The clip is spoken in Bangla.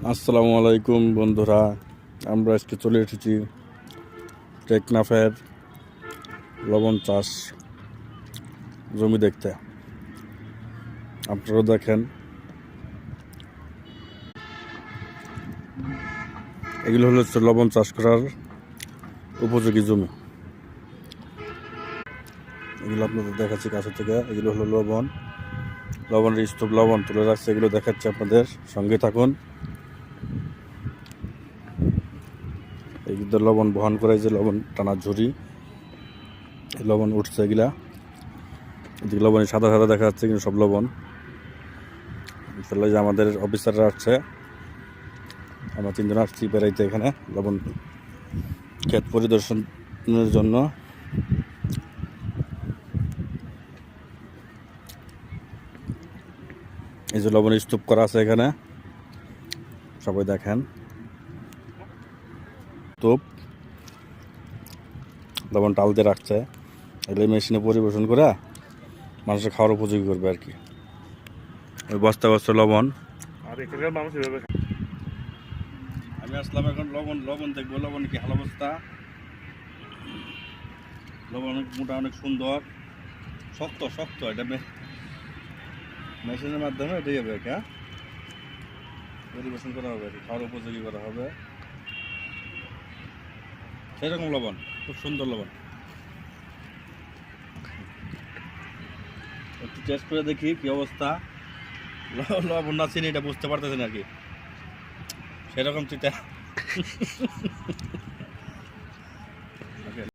আসসালামু আলাইকুম বন্ধুরা, আমরা আজকে চলে এসেছি টেকনাফের লবণ চাষ জমি দেখতে। আপনারা দেখেন, এগুলো হলো লবণ চাষ করার উপযোগী জমি। এগুলো আপনাদের দেখাচ্ছি কাছে থেকে। এগুলো হলো লবণের স্তূপ, লবণ তুলে রাখছে, এগুলো দেখাচ্ছি আপনাদের, সঙ্গে থাকুন। এগুলো লবণ বহন করে, যে লবণ টানা ঝুড়ি, লবণ উঠছে এগুলা। এদিকে লবণ সাদা সাদা দেখা যাচ্ছে, কিন্তু সব লবণ। যে আমাদের অফিসাররা আসছে, আমরা 3 জন আসছি বেড়াইতে এখানে লবণ ক্ষেত পরিদর্শনের জন্য। এই যে লবণ স্তূপ করা আছে এখানে, সবাই দেখেন। স্তূপ লবণ টাল দিয়ে রাখছে, এগুলো মেশিনে পরিবেশন করে মানুষের খাওয়ার উপযোগী করবে আর কি। ওই বস্তা বস্তা লবণ। আর এখানকার মানুষ এভাবে আমি আসলাম এখন লবণ দেখবো। লবণ কি হাল অবস্থা? লবণ অনেক মোটা, অনেক সুন্দর, শক্ত শক্ত। এটা মেশিনের মাধ্যমে এটা যাবে, হ্যাঁ, পরিবেশন করা হবে, খাওয়ার উপযোগী করা হবে। সেরকম লবণ, খুব সুন্দর লবণ। একটু টেস্ট করে দেখি কি অবস্থা। লবণ না চিনি এটা বুঝতে পারতেছেন আর কি, সেরকম চিটা।